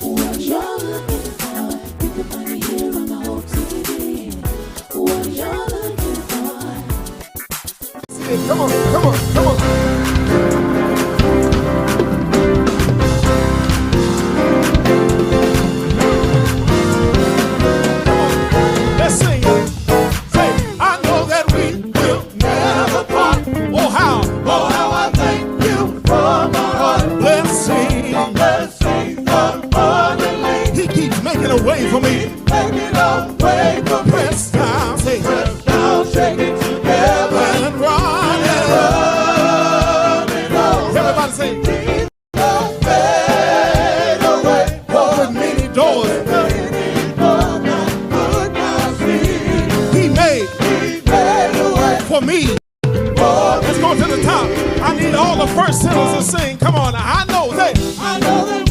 What you're looking for, you can find it here on the whole TV. What you're looking for. Come on, come on, come on. Let's sing it. Say, I know that we will never part. Oh, how I thank you from my heart. Blessings abundantly. He keeps making a way for me. Making a way for me. Press down, say, press down, shake it together and run it. Everybody say, fade away. Open many doors. For me. Let's go to the top. I need all the first sinners to sing. Come on. I know that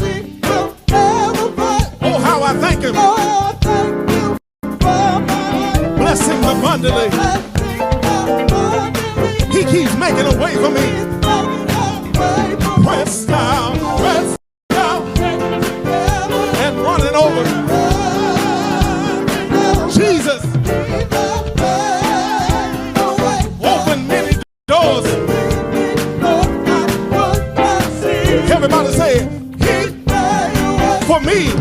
we will never part. Oh, how I thank him. Oh, I thank you for my heart. Blessings abundantly. He keeps making a way for me. Press down, and running over. Jesus. Doors. Everybody say, he for me.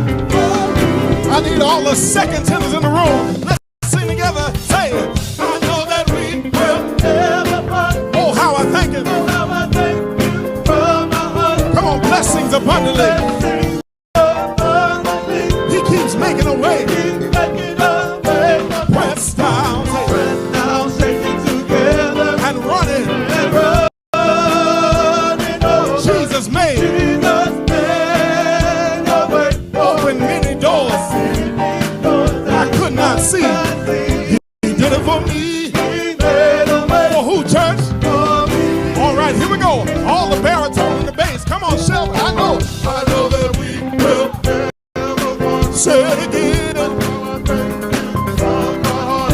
I need all the second tenors in the room. Let's sing together. Say it. I know that we will never part. Oh, how I thank him. Oh, how I thank you from my heart. Come on, blessings abundantly. He keeps making a way. Press down. Jesus made open many doors I could not see. He did it for me. For who, church? All right, here we go. All the baritone and the bass. Come on, Shelby. I know that we will say it again.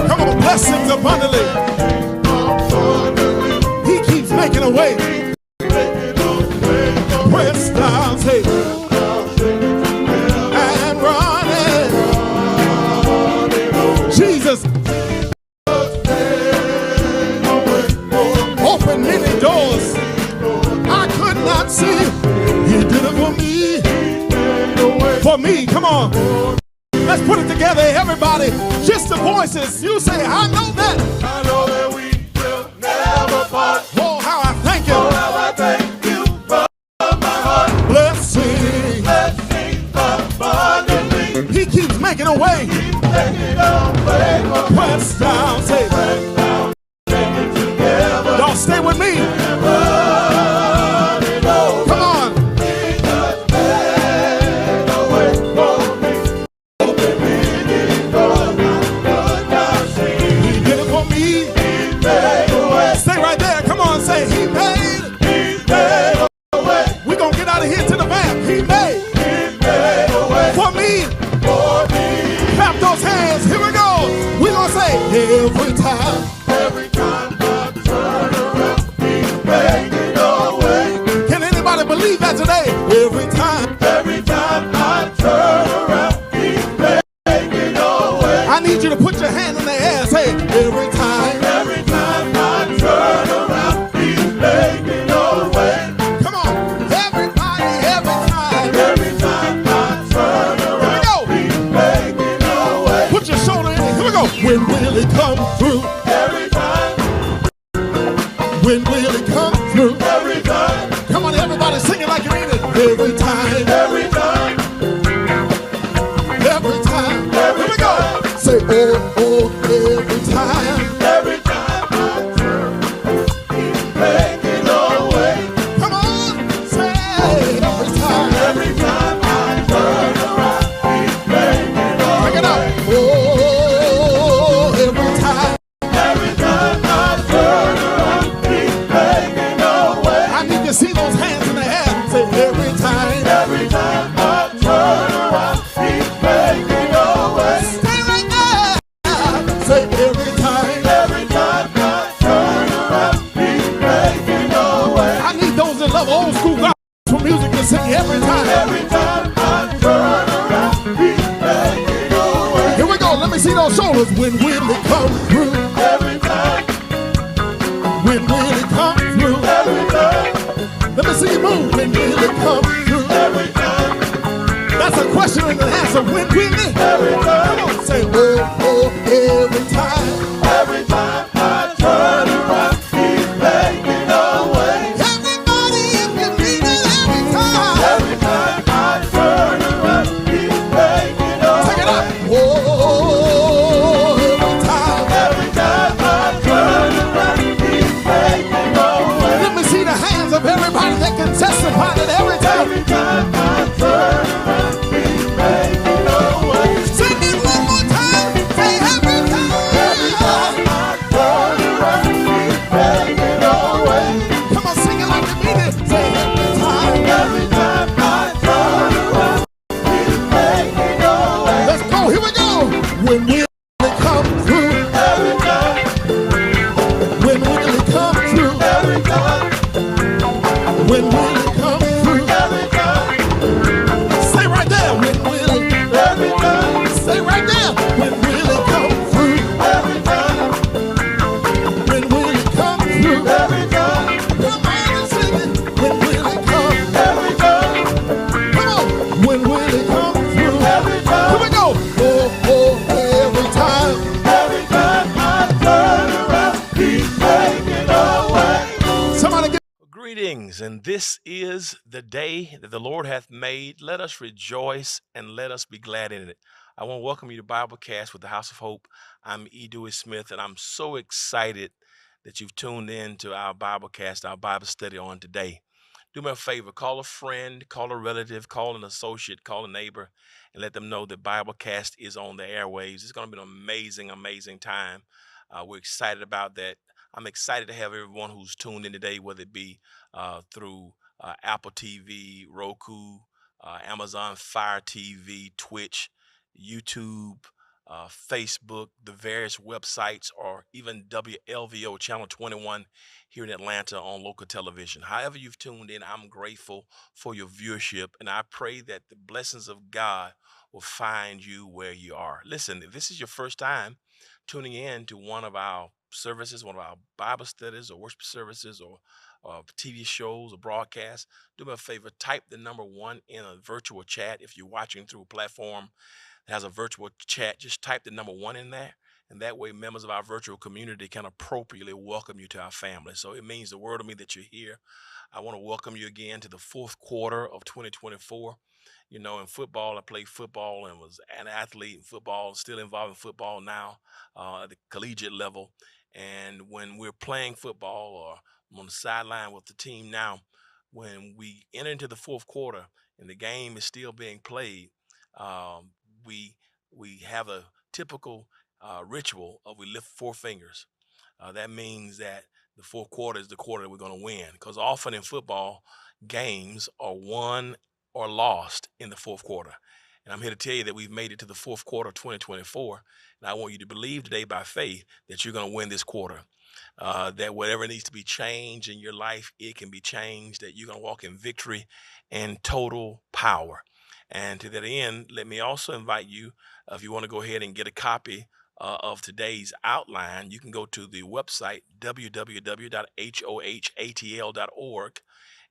Come on, blessings abundantly. He keeps making a way. Press down, say, and running. Jesus. Open many doors I could not see. He did it for me. For me, come on. Let's put it together, everybody. Just the voices. You say, I know that. I know that we will never part. Oh, how I thank you. Oh, how I thank you from my heart. Blessings abundantly. He keeps making a way. Press down, say, y'all stay with me. Come on. He did it for me. Stay right there. Come on, say, he made. We're going to get out of here to the back. He made for me. Clap those hands. Here we go. We're going to say, every time I turn around, he's making a way. Can anybody believe that today? Every time I turn around, he's making a way. I need you to put your hand in the air and say, every time I turn around, he's making a way. Come on, everybody, every time I turn around, he's making a way. Put your shoulder in it. Here we go. When will it come through? Every time. When will it come through? Every time. Come on, everybody, sing it like you mean it. Every time. Every time. Every time. Here we go. Say, oh, every time. Every time I turn, he's making a way. Come on, say, every time. Every time I turn around, he's making a way. Bring it up. Oh, every time. Every time I turn around, he's making a way. I need to see those hands in the air. Say, every time. Every time I turn around, he's making a way. Stay right there. Say, every time. Every time I turn around, he's making a way. I need those that love old school God. Cause when will it come through? Every time. When will it come through? Every time. Let me see you move. When will it come through? Every time. That's a question and an answer. When will it? Every time. Come on, say, oh, oh, every time. Every time I turn around, he's making a way. Everybody, if you need it, every time. Every time I turn around, he's making a Take it up. way. Oh, every time. Every time I turn around, he's making a way. Let me see the hands of everybody that can testify that every time. Every time I turn around, he's making a way. Sing it one more time. Say every time. Every time I turn around, he's making a way. Come on, sing it like you mean it. Say every time. Every time I turn around, he's making a way. Let's go. Here we go. When will it come through? Every time, When will it come through? every time, When will it come through? every time, Stay right there. When will it? every time, Stay right there. When will it come through? every time, When will it come through? every time, Come on and sing it. When will it come? every time, Come on. When will it come through? every Here time, we go. Oh, oh, every time. every time I turn around, he's making a way. Somebody get. Greetings, and this is the day that the Lord hath made. Let us rejoice and let us be glad in it. I want to welcome you to Biblecast with the House of Hope. I'm E. Dewey Smith, and I'm so excited that you've tuned in to our Biblecast, our Bible study on today. Do me a favor, call a friend, call a relative, call an associate, call a neighbor, and let them know that Biblecast is on the airwaves. It's going to be an amazing, amazing time. We're excited about that. I'm excited to have everyone who's tuned in today, whether it be through Apple TV, Roku, Amazon Fire TV, Twitch, YouTube, Facebook, the various websites, or even WLVO Channel 21 here in Atlanta on local television. However you've tuned in, I'm grateful for your viewership, and I pray that the blessings of God will find you where you are. Listen, if this is your first time tuning in to one of our services, one of our Bible studies or worship services or TV shows or broadcasts, do me a favor, type the number 1 in a virtual chat. If you're watching through a platform that has a virtual chat, just type the number 1 in there. And that way members of our virtual community can appropriately welcome you to our family. So it means the world to me that you're here. I want to welcome you again to the 4th quarter of 2024. You know, in football, I played football and was an athlete in football, still involved in football now at the collegiate level. And when we're playing football or I'm on the sideline with the team now, when we enter into the 4th quarter and the game is still being played, we have a typical ritual of we lift 4 fingers. That means that the 4th quarter is the quarter that we're going to win, because often in football, games are won or lost in the 4th quarter. And I'm here to tell you that we've made it to the 4th quarter of 2024. And I want you to believe today by faith that you're going to win this quarter. That whatever needs to be changed in your life, it can be changed, that you're going to walk in victory and total power. And to that end, let me also invite you, if you want to go ahead and get a copy of today's outline, you can go to the website www.hohatl.org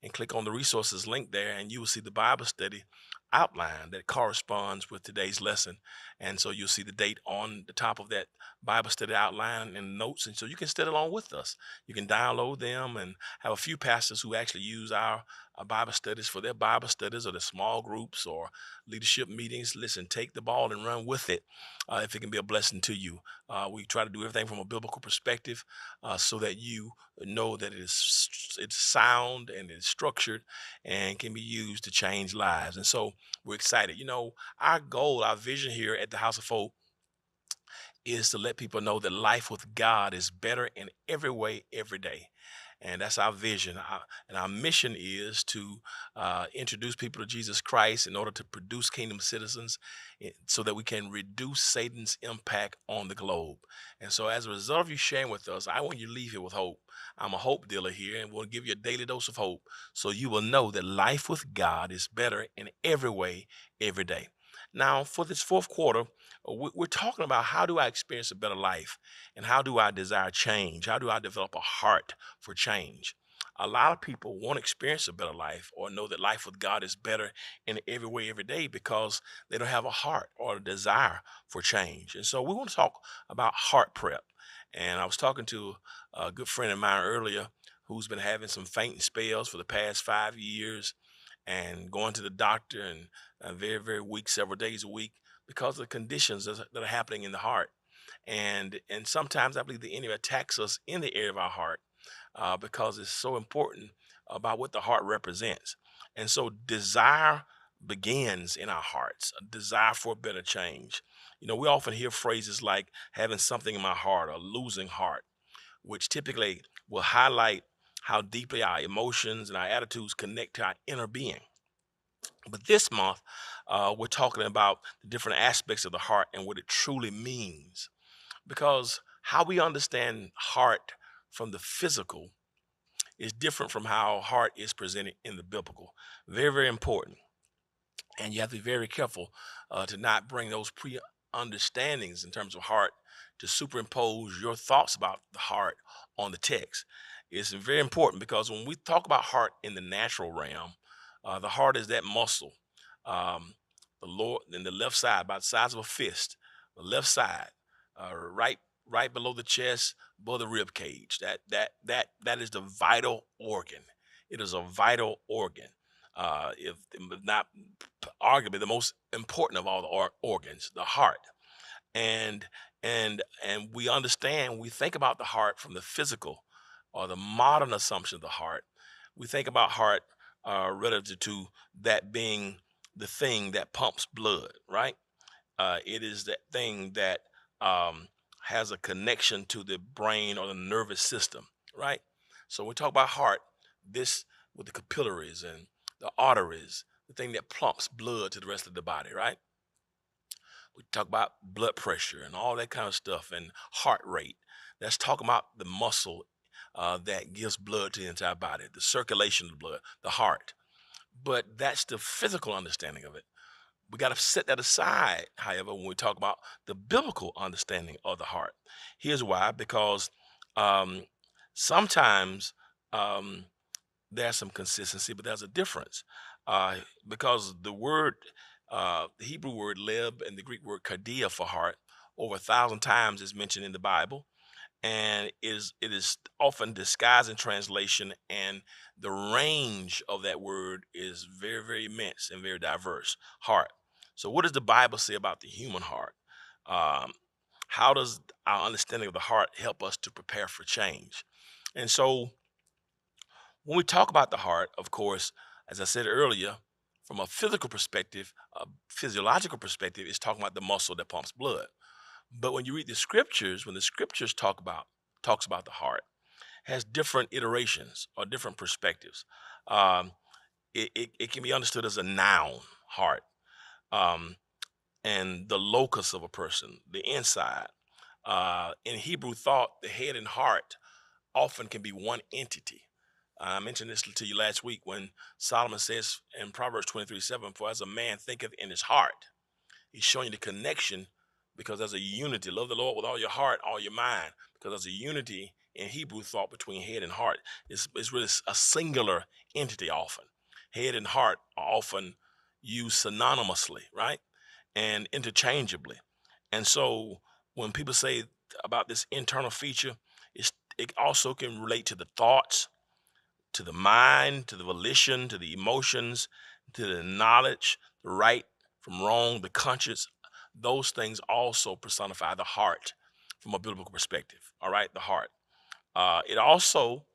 and click on the resources link there, and you will see the Bible study outline that corresponds with today's lesson. And so you'll see the date on the top of that Bible study outline and notes, and so you can study along with us. You can download them, and have a few pastors who actually use our Bible studies for their Bible studies or their small groups or leadership meetings. Listen, take the ball and run with it if it can be a blessing to you. We try to do everything from a biblical perspective so that you know that it's sound and it's structured and can be used to change lives. And so we're excited. You know, our goal, our vision here at the House of Hope is to let people know that life with God is better in every way, every day. And that's our vision. And our mission is to introduce people to Jesus Christ in order to produce kingdom citizens so that we can reduce Satan's impact on the globe. And so as a result of you sharing with us, I want you to leave here with hope. I'm a hope dealer here, and we'll give you a daily dose of hope so you will know that life with God is better in every way, every day. Now, for this fourth quarter, we're talking about how do I experience a better life and how do I desire change? How do I develop a heart for change? A lot of people want to experience a better life or know that life with God is better in every way, every day because they don't have a heart or a desire for change. And so we want to talk about heart prep. And I was talking to a good friend of mine earlier who's been having some fainting spells for the past 5 years and going to the doctor and very, very weak, several days a week because of the conditions that are happening in the heart. And sometimes I believe the enemy attacks us in the area of our heart because it's so important about what the heart represents. And so desire begins in our hearts, a desire for a better change. We often hear phrases like having something in my heart or losing heart, which typically will highlight how deeply our emotions and our attitudes connect to our inner being. But this month, we're talking about the different aspects of the heart and what it truly means. Because how we understand heart from the physical is different from how heart is presented in the biblical. Very, very important. And you have to be very careful to not bring those pre-understandings in terms of heart to superimpose your thoughts about the heart on the text. It's very important because when we talk about heart in the natural realm, the heart is that muscle, um, the Lord, in the left side, about the size of a fist, the left side, right below the chest, above the rib cage. That is the vital organ. It is a vital organ. If not arguably the most important of all the organs, the heart. And and we understand, we think about the heart from the physical or the modern assumption of the heart. We think about heart relative to that being the thing that pumps blood, right? It is that thing that um, has a connection to the brain or the nervous system, right? So when we talk about heart, this with the capillaries and the arteries, the thing that pumps blood to the rest of the body, right? We talk about blood pressure and all that kind of stuff and heart rate. That's talking about the muscle that gives blood to the entire body, the circulation of the blood, the heart. But that's the physical understanding of it. We got to set that aside, however, when we talk about the biblical understanding of the heart. Here's why: because um, sometimes um, there's some consistency, but there's a difference. Uh, because the Hebrew word leb and the Greek word kardia for heart, over 1,000 times is mentioned in the Bible, and it is often disguised in translation, and the range of that word is very, very immense and very diverse. Heart. So, what does the Bible say about the human heart? Um, how does our understanding of the heart help us to prepare for change? And so, when we talk about the heart, of course, as I said earlier, from a physical perspective, a physiological perspective, it's talking about the muscle that pumps blood. But when you read the scriptures, when the scriptures talks about the heart, has different iterations or different perspectives. Um, it can be understood as a noun, heart, um, and the locus of a person, the inside. In Hebrew thought, the head and heart often can be one entity. I mentioned this to you last week when Solomon says in Proverbs 23:7, "For as a man thinketh in his heart," he's showing you the connection because there's a unity. Love the Lord with all your heart, all your mind, because there's a unity in Hebrew thought between head and heart. It's really a singular entity often. Head and heart are often used synonymously, right? And interchangeably. And so when people say about this internal feature, it also can relate to the thoughts, to the mind, to the volition, to the emotions, to the knowledge, the right from wrong, the conscience. Those things also personify the heart from a biblical perspective. All right, the heart. It also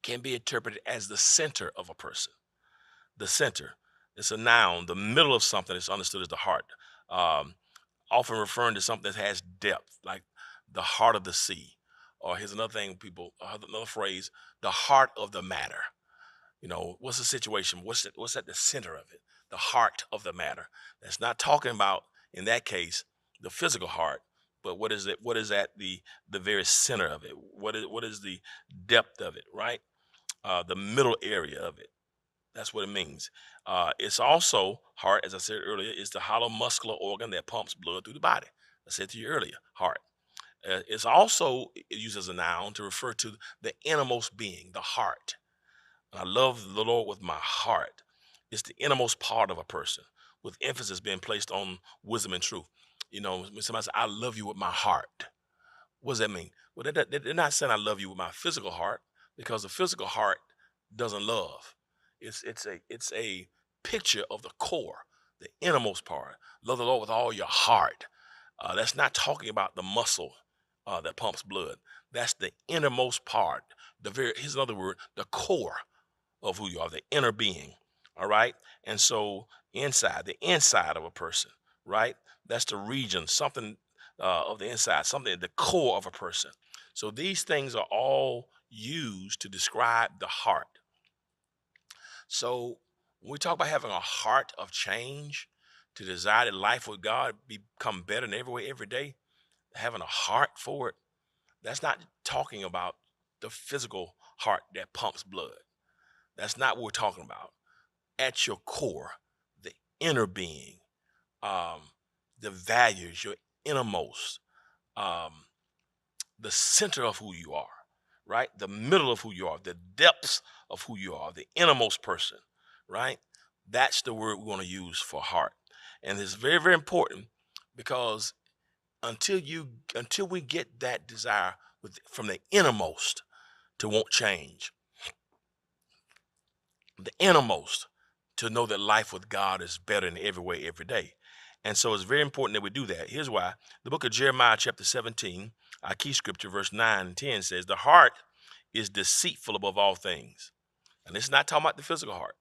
can be interpreted as the center of a person. The center. It's a noun. The middle of something is understood as the heart. Um, Often referring to something that has depth, like the heart of the sea. Or here's another thing, another phrase: the heart of the matter. What's the situation? What's at the center of it? The heart of the matter. That's not talking about, in that case, the physical heart, but what is it? What is at the very center of it? What is the depth of it? Right? The middle area of it. That's what it means. It's also heart, as I said earlier, is the hollow muscular organ that pumps blood through the body. I said to you earlier, heart. It's also used as a noun to refer to the innermost being, the heart. I love the Lord with my heart. It's the innermost part of a person, with emphasis being placed on wisdom and truth. You know, when somebody says, I love you with my heart, what does that mean? Well, they're not saying I love you with my physical heart, because the physical heart doesn't love. It's a picture of the core, the innermost part. Love the Lord with all your heart. That's not talking about the muscle that pumps blood. That's the innermost part. Here's another word, the core of who you are, the inner being. All right. And so the inside of a person, right? That's the region, something of the inside, something at the core of a person. So these things are all used to describe the heart. So when we talk about having a heart of change, to desire that life with God become better in every way, every day, having a heart for it, that's not talking about the physical heart that pumps blood. That's not what we're talking about. At your core, the inner being, um, the values, your innermost, um, the center of who you are, right? The middle of who you are, the depths of who you are, the innermost person, right? That's the word we want to use for heart. And it's very, very important, because until we get that desire from the innermost to want change, the innermost to know that life with God is better in every way, every day. And so it's very important that we do that. Here's why. The book of Jeremiah, chapter 17, our key scripture, verse 9 and 10 says, the heart is deceitful above all things. And it's not talking about the physical heart.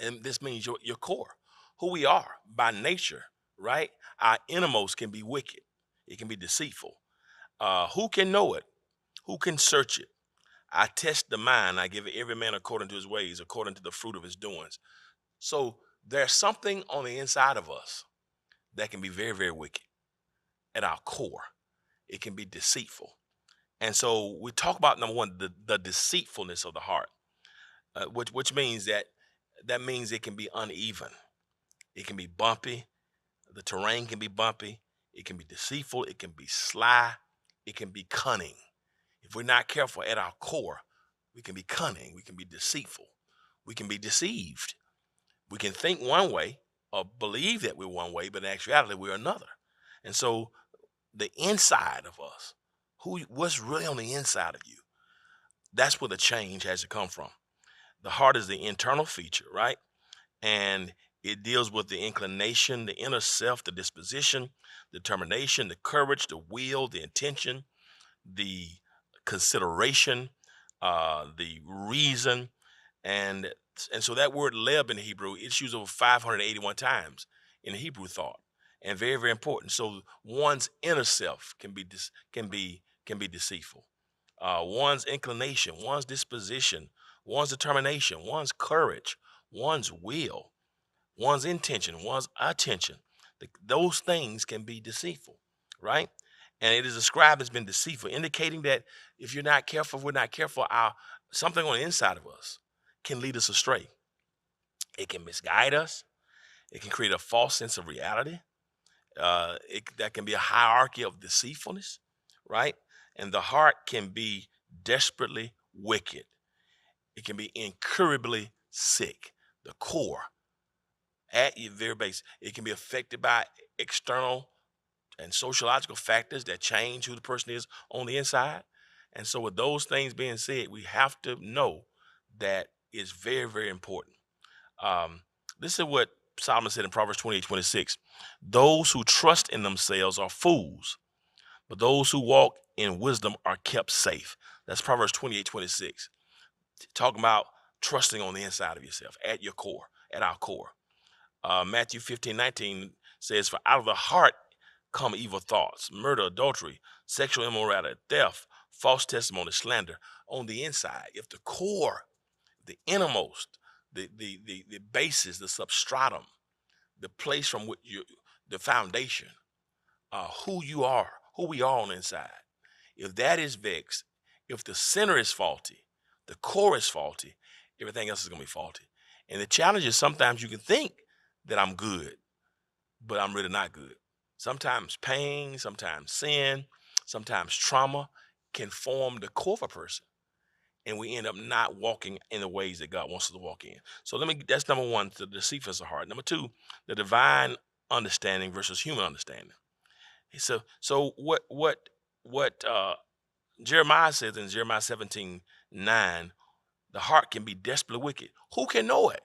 And this means your core, who we are by nature, right? Our innermost can be wicked. It can be deceitful. Who can know it? Who can search it? I test the mind. I give it every man according to his ways, according to the fruit of his doings. So there's something on the inside of us that can be very, very wicked at our core. It can be deceitful. And so we talk about, number one, the deceitfulness of the heart, which means that means it can be uneven. It can be bumpy. The terrain can be bumpy. It can be deceitful. It can be sly. It can be cunning. If we're not careful at our core, we can be cunning. We can be deceitful. We can be deceived. We can think one way or believe that we're one way, but in actuality, we're another. And so the inside of us, what's really on the inside of you, that's where the change has to come from. The heart is the internal feature, right? And it deals with the inclination, the inner self, the disposition, determination, the courage, the will, the intention, the consideration, the reason, and so that word leb in Hebrew, it's used over 581 times in Hebrew thought, and very, very important. So one's inner self can be deceitful. One's inclination, one's disposition, one's determination, one's courage, one's will, one's intention, one's attention. Those things can be deceitful, right? And it is described as being deceitful, indicating that if you're not careful, if we're not careful, something on the inside of us can lead us astray. It can misguide us. It can create a false sense of reality. That can be a hierarchy of deceitfulness, right? And the heart can be desperately wicked. It can be incurably sick. The core, at your very base, it can be affected by external and sociological factors that change who the person is on the inside. And so with those things being said, we have to know that it's very, very important. This is what Solomon said in Proverbs 28:26. Those who trust in themselves are fools, but those who walk in wisdom are kept safe. That's Proverbs 28:26. Talking about trusting on the inside of yourself, at your core, at our core. Matthew 15:19 says, for out of the heart come evil thoughts, murder, adultery, sexual immorality, theft, false testimony, slander. On the inside, if the core, the innermost, the basis, the substratum, the place from which the foundation, who you are, who we are on the inside, if that is vexed, if the center is faulty, the core is faulty, everything else is going to be faulty. And the challenge is sometimes you can think that I'm good, but I'm really not good. Sometimes pain, sometimes sin, sometimes trauma can form the core of a person. And we end up not walking in the ways that God wants us to walk in. So that's number one, the deceitfulness of heart. Number two, the divine understanding versus human understanding. So what Jeremiah says in Jeremiah 17:9, the heart can be desperately wicked. Who can know it?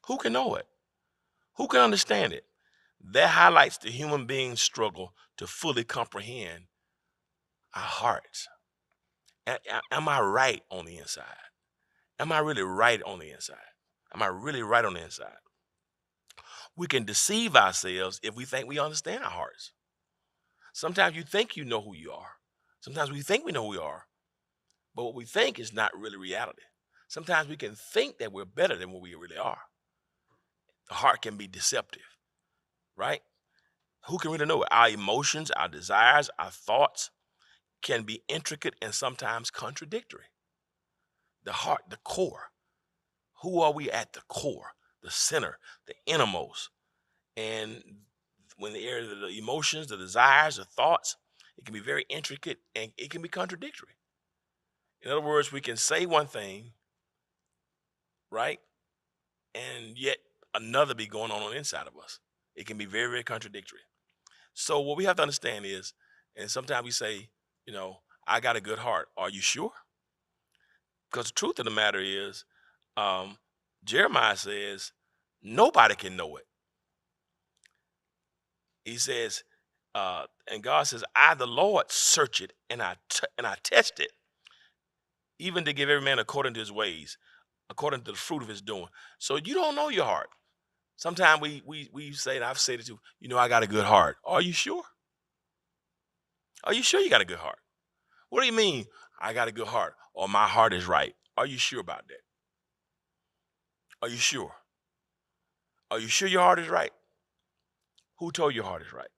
Who can know it? Who can understand it? That highlights the human being's struggle to fully comprehend our hearts. Am I right on the inside? Am I really right on the inside? Am I really right on the inside? We can deceive ourselves if we think we understand our hearts. Sometimes you think you know who you are. Sometimes we think we know who we are. But what we think is not really reality. Sometimes we can think that we're better than what we really are. The heart can be deceptive, right? Who can really know it? Our emotions, our desires, our thoughts can be intricate and sometimes contradictory. The heart, the core. Who are we at the core, the center, the innermost? And when the area of the emotions, the desires, the thoughts, it can be very intricate and it can be contradictory. In other words, we can say one thing, right? And yet another be going on the inside of us. It can be very, very contradictory. So what we have to understand is, and sometimes we say, I got a good heart. Are you sure? Because the truth of the matter is, Jeremiah says, nobody can know it. He says, and God says, I, the Lord, search it and I test it, even to give every man according to his ways, according to the fruit of his doing. So you don't know your heart. Sometimes we say, and I've said it too, I got a good heart. Are you sure? Are you sure you got a good heart? What do you mean, I got a good heart, or my heart is right? Are you sure about that? Are you sure? Are you sure your heart is right? Who told you your heart is right?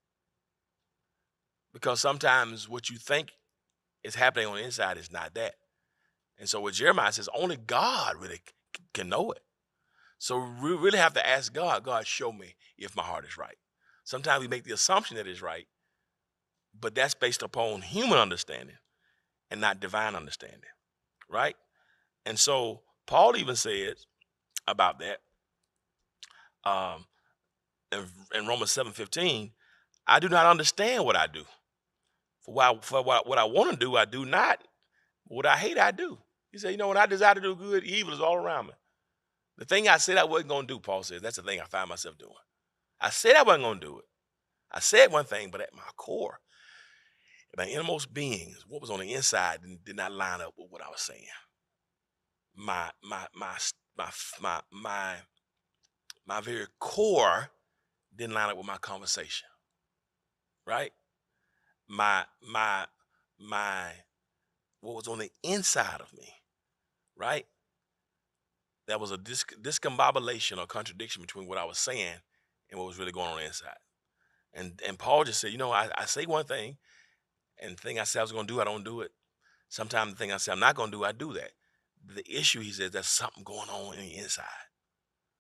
Because sometimes what you think is happening on the inside is not that. And so what Jeremiah says, only God really can know it. So we really have to ask God, show me if my heart is right. Sometimes we make the assumption that it's right, but that's based upon human understanding and not divine understanding, right? And so Paul even says about that in Romans 7:15, I do not understand what I do. For what I want to do, I do not. What I hate, I do. He said, when I desire to do good, evil is all around me. The thing I said I wasn't going to do, Paul says, that's the thing I find myself doing. I said I wasn't going to do it. I said one thing, but at my core, my innermost beings, what was on the inside did not line up with what I was saying. My very core didn't line up with my conversation, right? My what was on the inside of me, right? That was a discombobulation or contradiction between what I was saying and what was really going on inside. And Paul just said, I say one thing, and the thing I said I was going to do, I don't do it. Sometimes the thing I say I'm not going to do, I do that. The issue, he says, there's something going on in the inside.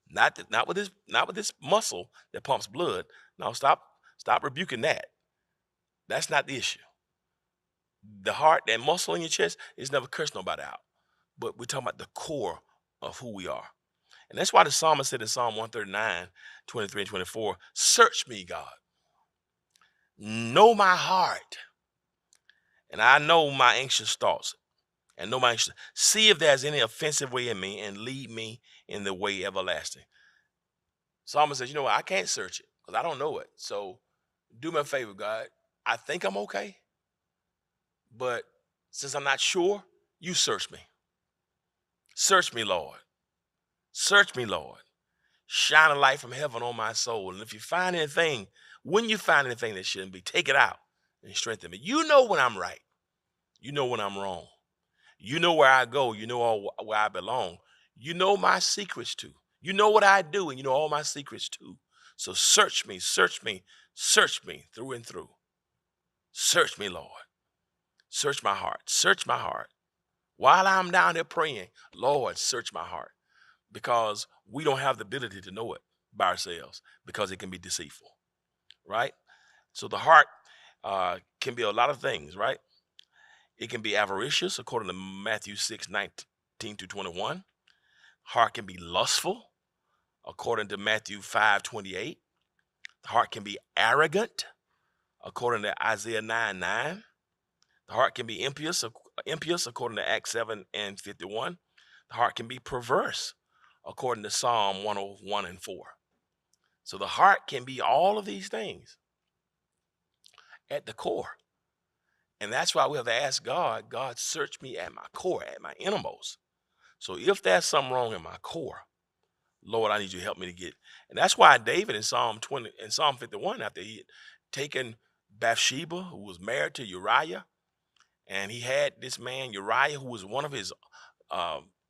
Not with this muscle that pumps blood. No, stop rebuking that. That's not the issue. The heart, that muscle in your chest, is never cursed nobody out. But we're talking about the core of who we are. And that's why the psalmist said in Psalm 139, 23 and 24, search me, God. Know my heart. And I know my anxious thoughts. And know my anxious. See if there's any offensive way in me and lead me in the way everlasting. Psalmist says, I can't search it because I don't know it. So do me a favor, God. I think I'm okay. But since I'm not sure, you search me. Search me, Lord. Search me, Lord. Shine a light from heaven on my soul. And if you find anything, when you find anything that shouldn't be, take it out and strengthen me. You know when I'm right. You know when I'm wrong. You know where I go. You know where I belong. You know my secrets too. You know what I do, and you know all my secrets too. So search me, search me, search me through and through. Search me, Lord. Search my heart. Search my heart. While I'm down there praying, Lord, search my heart, because we don't have the ability to know it by ourselves because it can be deceitful, right? So the heart can be a lot of things, right? It can be avaricious, according to Matthew 6:19-21. Heart can be lustful, according to Matthew 5:28. The heart can be arrogant, according to Isaiah 9:9. The heart can be impious, according to Acts 7:51. The heart can be perverse, according to Psalm 101:4. So the heart can be all of these things at the core. And that's why we have to ask God, God, search me at my core, at my innermost. So if there's something wrong in my core, Lord, I need you to help me to get. And that's why David in Psalm 51, after he had taken Bathsheba, who was married to Uriah, and he had this man Uriah, who was one of his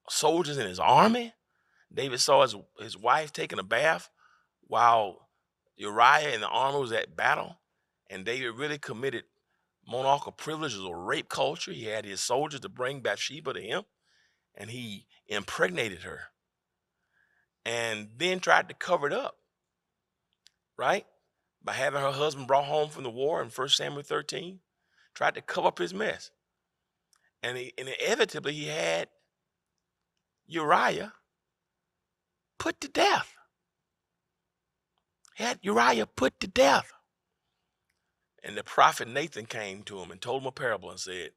soldiers in his army. David saw his wife taking a bath while Uriah in the army was at battle. And David really committed monarchical privileges or rape culture. He had his soldiers to bring Bathsheba to him, and he impregnated her and then tried to cover it up, right? By having her husband brought home from the war in 1 Samuel 13, tried to cover up his mess. And inevitably he had Uriah put to death. He had Uriah put to death. And the prophet Nathan came to him and told him a parable and said,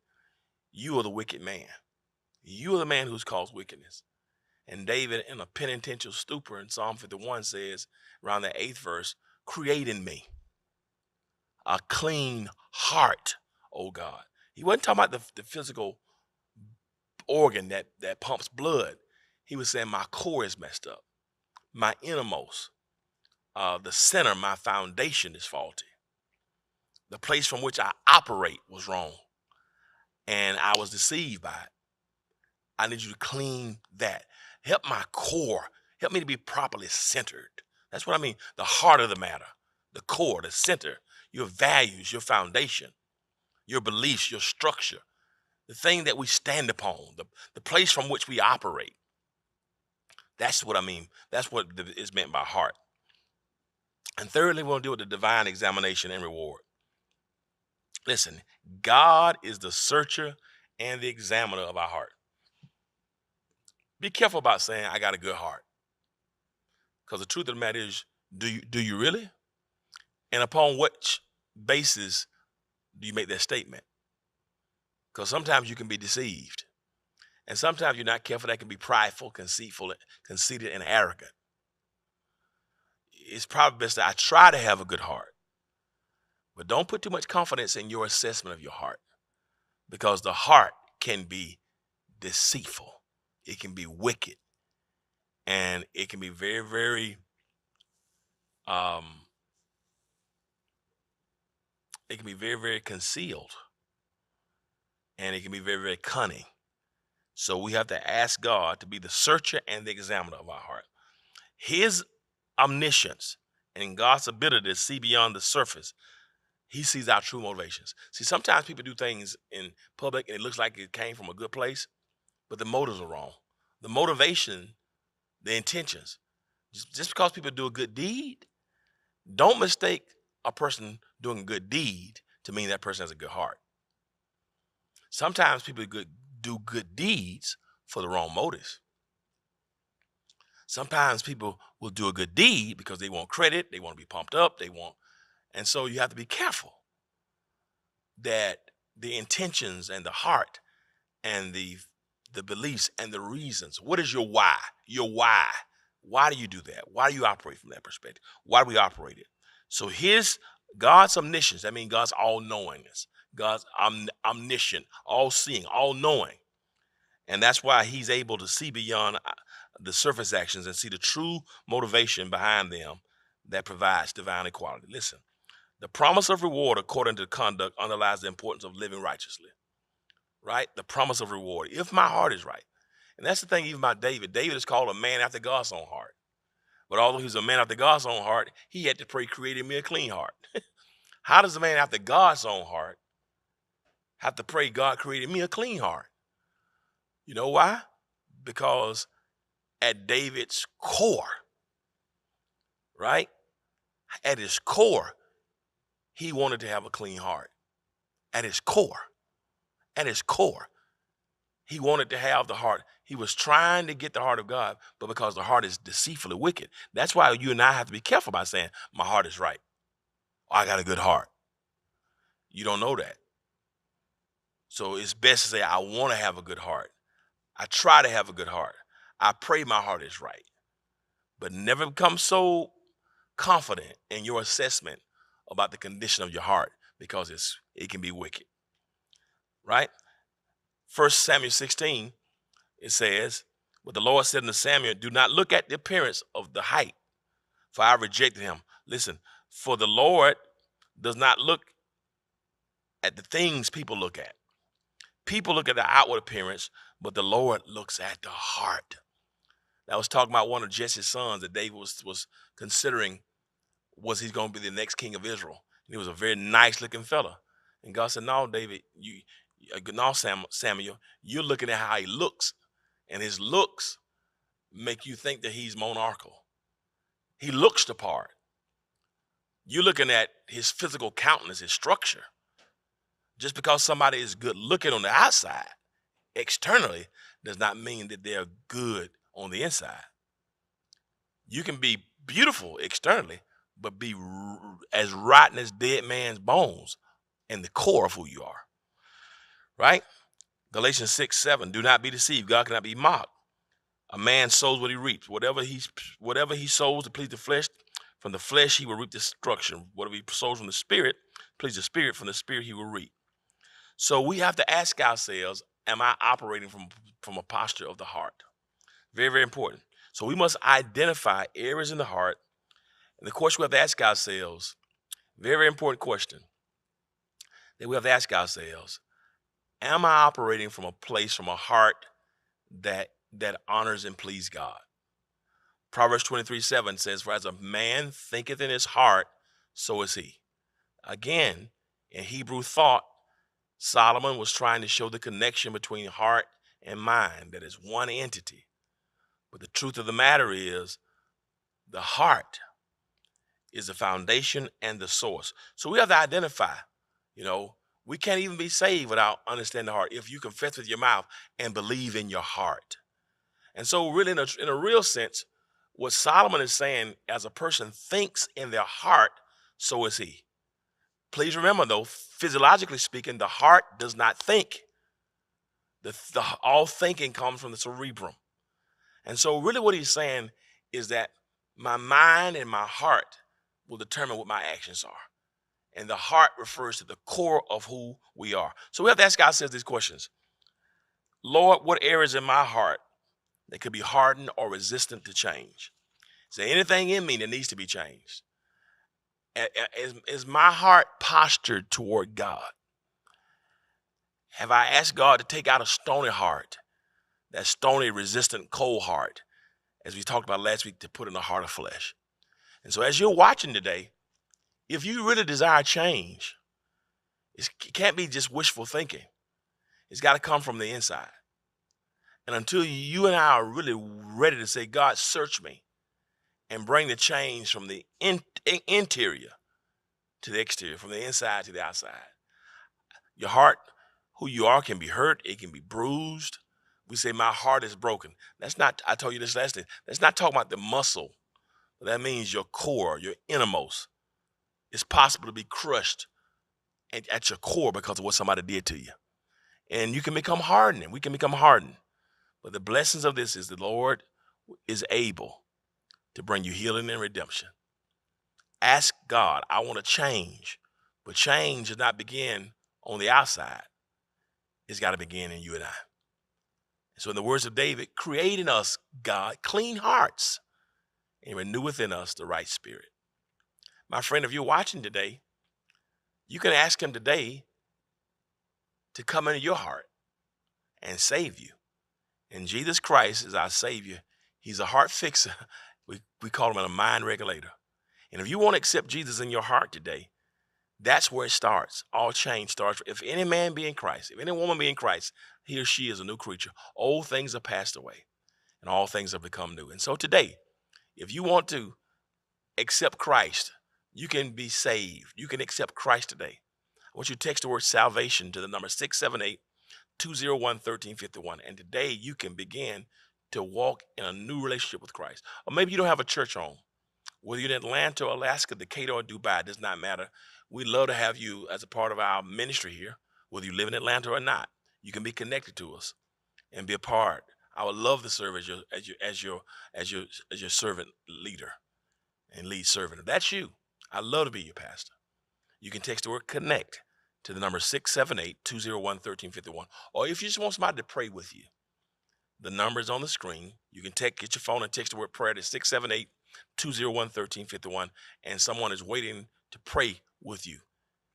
you are the wicked man. You are the man who's caused wickedness. And David, in a penitential stupor in Psalm 51, says, around the 8th verse, create in me a clean heart, O God. He wasn't talking about the physical organ that pumps blood. He was saying my core is messed up. My innermost, the center, my foundation is faulty. The place from which I operate was wrong. And I was deceived by it. I need you to clean that. Help my core. Help me to be properly centered. That's what I mean. The heart of the matter, the core, the center, your values, your foundation, your beliefs, your structure, the thing that we stand upon, the place from which we operate. That's what I mean. That's what is meant by heart. And thirdly, we're going to deal with the divine examination and reward. Listen, God is the searcher and the examiner of our heart. Be careful about saying, I got a good heart. Because the truth of the matter is, do you really? And upon which basis do you make that statement? Because sometimes you can be deceived. And sometimes you're not careful, that can be prideful, conceitful, conceited, and arrogant. It's probably best that I try to have a good heart. But don't put too much confidence in your assessment of your heart. Because the heart can be deceitful. It can be wicked. And it can be very, very, it can be very, very concealed. And it can be very, very cunning. So we have to ask God to be the searcher and the examiner of our heart. His omniscience and God's ability to see beyond the surface, he sees our true motivations. See, sometimes people do things in public and it looks like it came from a good place, but the motives are wrong. The motivation, the intentions. Just because people do a good deed, don't mistake a person doing a good deed to mean that person has a good heart. Sometimes people do good deeds for the wrong motives. Sometimes people will do a good deed because they want credit, they want to be pumped up, and so you have to be careful that the intentions and the heart and the beliefs and the reasons. What is your why? Your why. Why do you do that? Why do you operate from that perspective? Why do we operate it? So God's omniscience, that means God's all-knowingness. God's omniscient, all-seeing, all-knowing. And that's why he's able to see beyond the surface actions and see the true motivation behind them that provides divine equality. Listen, the promise of reward according to conduct underlies the importance of living righteously, right? The promise of reward, if my heart is right. And that's the thing even about David. David is called a man after God's own heart. But although he's a man after God's own heart, he had to pray, creating me a clean heart. How does a man after God's own heart have to pray, God created me a clean heart? You know why? Because at David's core, right? At his core, he wanted to have a clean heart. At his core, he wanted to have the heart. He was trying to get the heart of God, but because the heart is deceitfully wicked. That's why you and I have to be careful about saying, my heart is right. I got a good heart. You don't know that. So it's best to say, I want to have a good heart. I try to have a good heart. I pray my heart is right. But never become so confident in your assessment about the condition of your heart, because it can be wicked. Right? 1 Samuel 16, it says, but the Lord said unto Samuel, do not look at the appearance of the height, for I rejected him. Listen, for the Lord does not look at the things people look at. People look at the outward appearance, but the Lord looks at the heart. I was talking about one of Jesse's sons that David was considering, was he going to be the next king of Israel? And he was a very nice looking fella. And God said, no, David, Samuel, you're looking at how he looks, and his looks make you think that he's monarchical. He looks the part. You're looking at his physical countenance, his structure. Just because somebody is good looking on the outside, externally, does not mean that they're good on the inside. You can be beautiful externally, but be as rotten as dead man's bones in the core of who you are. Right? Galatians 6:7, do not be deceived. God cannot be mocked. A man sows what he reaps. Whatever he sows to please the flesh, from the flesh he will reap destruction. Whatever he sows from the spirit, please the spirit, from the spirit he will reap. So we have to ask ourselves, am I operating from a posture of the heart? Very, very important. So we must identify areas in the heart. And the question we have to ask ourselves, very, very important question, that we have to ask ourselves, am I operating from a place, from a heart that honors and pleases God? Proverbs 23:7 says, for as a man thinketh in his heart, so is he. Again, in Hebrew thought, Solomon was trying to show the connection between heart and mind, that is one entity. But the truth of the matter is, the heart is the foundation and the source. So we have to identify, we can't even be saved without understanding the heart. If you confess with your mouth and believe in your heart. And so really in a real sense, what Solomon is saying, as a person thinks in their heart, so is he. Please remember though, physiologically speaking, the heart does not think. All thinking comes from the cerebrum. And so really what he's saying is that my mind and my heart will determine what my actions are. And the heart refers to the core of who we are. So we have to ask ourselves these questions. Lord, what areas in my heart that could be hardened or resistant to change? Is there anything in me that needs to be changed? Is my heart postured toward God? Have I asked God to take out a stony heart, that stony, resistant, cold heart, as we talked about last week, to put in a heart of flesh? And so as you're watching today, if you really desire change, it can't be just wishful thinking. It's got to come from the inside. And until you and I are really ready to say, God, search me, and bring the change from the interior to the exterior, from the inside to the outside. Your heart, who you are, can be hurt. It can be bruised. We say, my heart is broken. That's not, I told you this last day, that's not talking about the muscle. But that means your core, your innermost. It's possible to be crushed at your core because of what somebody did to you. And you can become hardened, and we can become hardened. But the blessings of this is the Lord is able to bring you healing and redemption. Ask God, I want to change. But change does not begin on the outside. It's got to begin in you and I. So in the words of David, create in us, God, clean hearts, and renew within us the right spirit. My friend, if you're watching today, you can ask him today to come into your heart and save you. And Jesus Christ is our Savior. He's a heart fixer. We call him a mind regulator. And if you want to accept Jesus in your heart today, That's where it starts. All change starts. If any man be in Christ, if any woman be in Christ, he or she is a new creature. Old things are passed away and all things have become new. And so today, if you want to accept Christ, you can be saved. You can accept Christ today. I want you to text the word salvation to the number 678-201-1351. And today you can begin to walk in a new relationship with Christ. Or maybe you don't have a church home. Whether you're in Atlanta, Alaska, Decatur, or Dubai, it does not matter. We'd love to have you as a part of our ministry here, whether you live in Atlanta or not. You can be connected to us and be a part. I would love to serve as your servant leader and lead servant. If that's you, I'd love to be your pastor. You can text the word connect to the number 678-201-1351. Or if you just want somebody to pray with you, the number is on the screen. You can get your phone and text the word prayer to 678-201-1351, and someone is waiting to pray with you.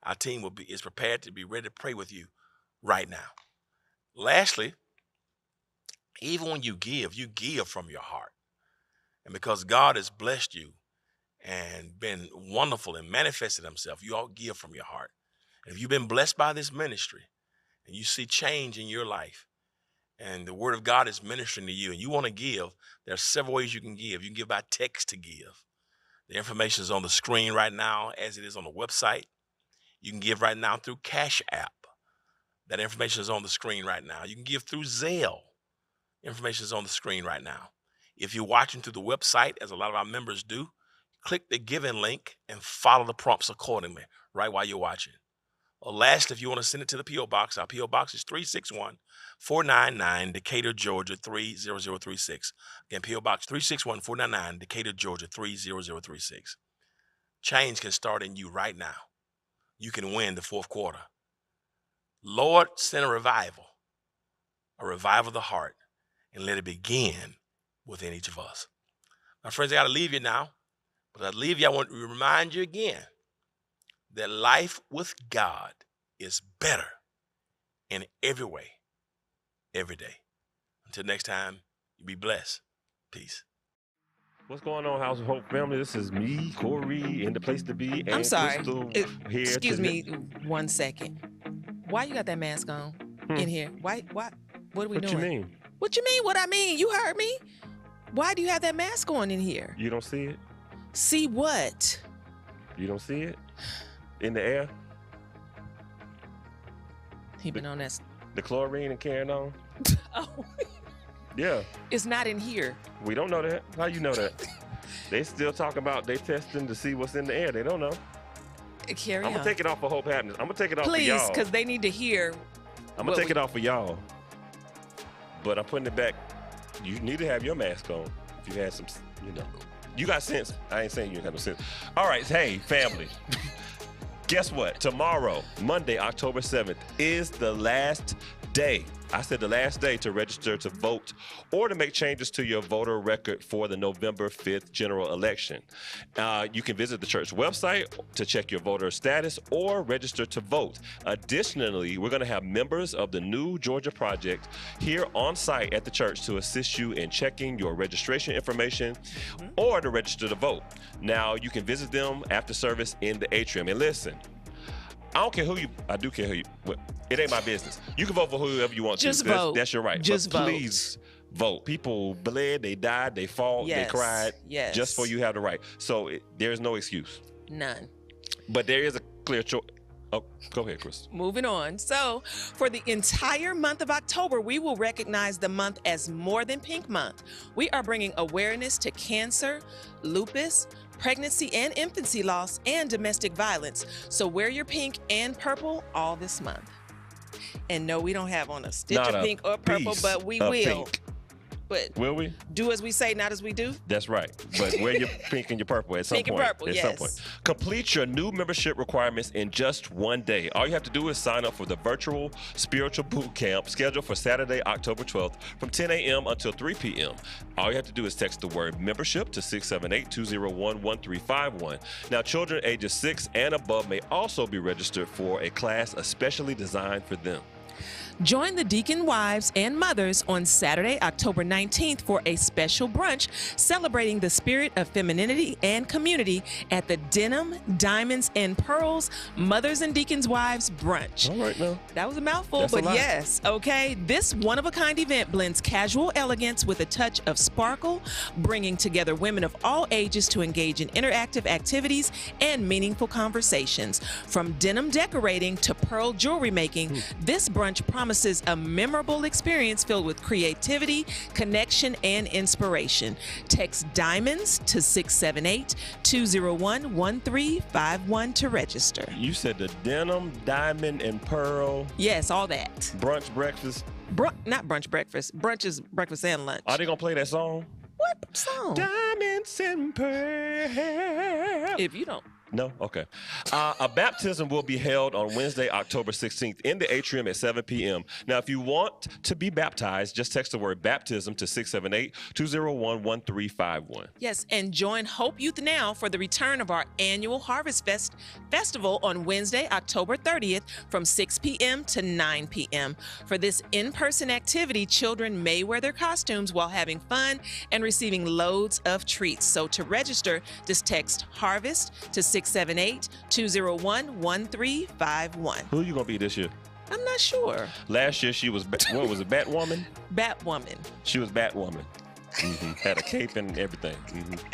Our team is prepared to be ready to pray with you right now. Lastly, even when you give from your heart. And because God has blessed you and been wonderful and manifested himself, you all give from your heart. And if you've been blessed by this ministry and you see change in your life and the word of God is ministering to you and you want to give, there are several ways you can give. You can give by text to give. The information is on the screen right now as it is on the website. You can give right now through Cash App. That information is on the screen right now. You can give through Zelle. Information is on the screen right now. If you're watching through the website, as a lot of our members do, click the giving link and follow the prompts accordingly right while you're watching. Or lastly, if you want to send it to the P.O. Box, our P.O. Box is 361-499, Decatur, Georgia, 30036. Again, P.O. Box 361-499, Decatur, Georgia, 30036. Change can start in you right now. You can win the fourth quarter. Lord, send a revival of the heart, and let it begin within each of us. My friends, I got to leave you now. But as I leave you, I want to remind you again that life with God is better in every way, every day. Until next time, you be blessed. Peace. What's going on, House of Hope family? This is me, Corey, in the place to be, and I'm sorry. Crystal here. Excuse me 1 second. Why you got that mask on in here? Why? What are we doing? What you mean? What you mean? What I mean? You heard me. Why do you have that mask on in here? You don't see it? See what? You don't see it? In the air? He been on that. The chlorine and carrying on? Oh, Yeah. it's not in here. We don't know that. How you know that? They still talking about they testing to see what's in the air. They don't know. Carry I'm on. going to take it off for Hope Happiness. I'm going to take it off for Please, y'all. because they need to hear. I'm going to take it off for y'all. But I'm putting it back. You need to have your mask on if you had some, You got sense. I ain't saying you ain't got no sense. All right. Hey, family. Guess what? Tomorrow, Monday, October 7th, is the last day. I said the last day to register to vote or to make changes to your voter record for the November 5th general election. You can visit the church website to check your voter status or register to vote. Additionally, we're going to have members of the New Georgia Project here on site at the church to assist you in checking your registration information or to register to vote. Now, you can visit them after service in the atrium. And listen, I don't care I do care who you, it ain't my business. You can vote for whoever you want Just to. vote. That's your right. Just but vote. please vote. People bled, they died, they fought, Yes. they cried. Yes. Just for you have the right. So there's no excuse. None. But there is a clear choice. Oh, go ahead, Chris. Moving on. So, for the entire month of October, we will recognize the month as More Than Pink Month. We are bringing awareness to cancer, lupus, pregnancy and infancy loss, and domestic violence. So wear your pink and purple all this month. And no, we don't have on a stitch Not of a pink or purple, piece but we of will. pink. But Will we? do as we say, not as we do. That's right. But wear your pink and your purple at some Pink and point. purple, at yes. some point. Complete your new membership requirements in just one day. All you have to do is sign up for the virtual spiritual boot camp scheduled for Saturday, October 12th from 10 a.m. until 3 p.m. All you have to do is text the word membership to 678-201-1351. Now, children ages 6 and above may also be registered for a class especially designed for them. Join the deacon wives and mothers on Saturday, October 19th for a special brunch celebrating the spirit of femininity and community at the Denim, Diamonds, and Pearls Mothers and Deacons Wives Brunch. All right now. That was a mouthful, That's a but lot. yes, okay. This one-of-a-kind event blends casual elegance with a touch of sparkle, bringing together women of all ages to engage in interactive activities and meaningful conversations. From denim decorating to pearl jewelry making, this brunch promises a memorable experience filled with creativity, connection, and inspiration. Text DIAMONDS to 678-201-1351 to register. You said the denim, diamond, and pearl Yes, all that. brunch breakfast. Not brunch breakfast. Brunch is breakfast and lunch. Are they gonna play that song? What song? Diamonds and pearl. If you don't. No? Okay. A baptism will be held on Wednesday, October 16th in the atrium at 7 p.m. Now, if you want to be baptized, just text the word baptism to 678-201-1351. Yes, and join Hope Youth Now for the return of our annual Harvest Festival on Wednesday, October 30th from 6 p.m. to 9 p.m. For this in-person activity, children may wear their costumes while having fun and receiving loads of treats. So to register, just text HARVEST to 678-201-1351. Who are you going to be this year? I'm not sure. Last year, she was, what was it, Batwoman? Batwoman. She was Batwoman. Had a cape and everything.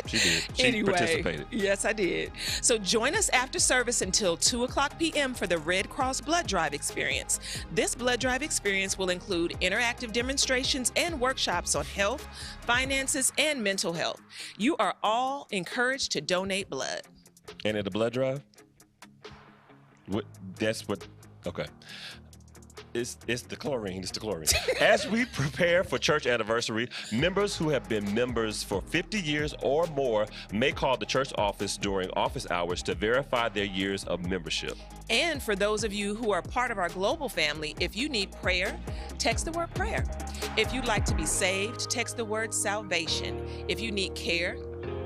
She did. She Anyway, participated. yes, I did. So join us after service until 2 o'clock p.m. for the Red Cross Blood Drive experience. This blood drive experience will include interactive demonstrations and workshops on health, finances, and mental health. You are all encouraged to donate blood. And at the blood drive? That's what, okay. It's the chlorine. It's the chlorine. As we prepare for church anniversary, members who have been members for 50 years or more may call the church office during office hours to verify their years of membership. And for those of you who are part of our global family, if you need prayer, text the word prayer. If you'd like to be saved, text the word salvation. If you need care,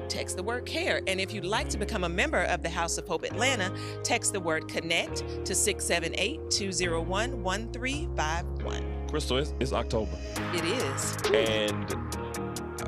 text the word care. And if you'd like to become a member of the House of Hope Atlanta, text the word connect to 678-201-1351. Crystal, it's October. It is. And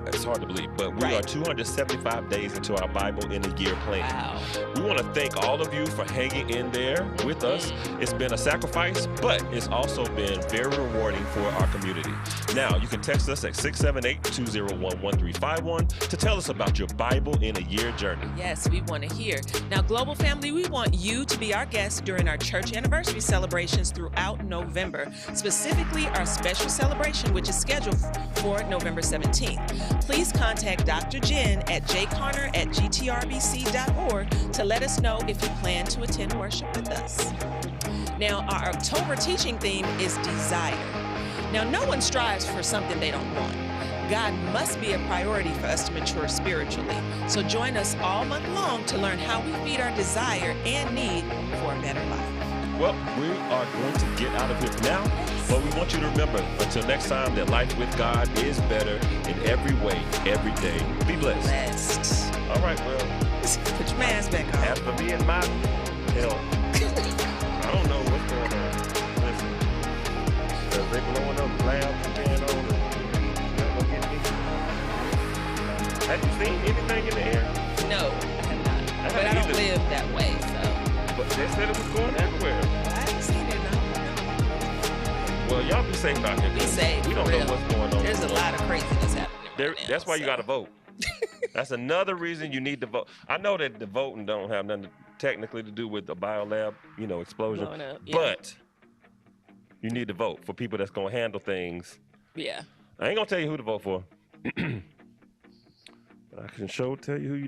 it's hard to believe, but we Right. are 275 days into our Bible in a Year plan. Wow. We want to thank all of you for hanging in there with us. It's been a sacrifice, but it's also been very rewarding for our community. Now, you can text us at 678-201-1351 to tell us about your Bible in a Year journey. Yes, we want to hear. Now, Global Family, we want you to be our guest during our church anniversary celebrations throughout November, specifically our special celebration, which is scheduled for November 17th. Please contact Dr. Jen at jcarner@gtrbc.org to let us know if you plan to attend worship with us. Now, our October teaching theme is desire. Now, no one strives for something they don't want. God must be a priority for us to mature spiritually. So join us all month long to learn how we feed our desire and need for a better life. Well, we are going to get out of here for now, but we want you to remember, until next time, that life with God is better in every way, every day. Be blessed. Blessed. All right, well, Put your mask back on. as for me and my health, I don't know what's going on. Listen, they blowing up labs again on it. They're gonna get me. Have you seen anything in the air? No, I have not. But I haven't don't either. live that way, so But they said it was going everywhere. I haven't seen it. No. Well, y'all be safe out here. Be 'cause safe. We don't for know real. what's going on. There's a lot of craziness happening. Right now, That's why you so. got to vote. That's another reason you need to vote. I know that the voting don't have nothing technically to do with the biolab, explosion, Blowing up, yeah. but you need to vote for people that's gonna handle things. Yeah. I ain't gonna tell you who to vote for, but I can sure tell you who you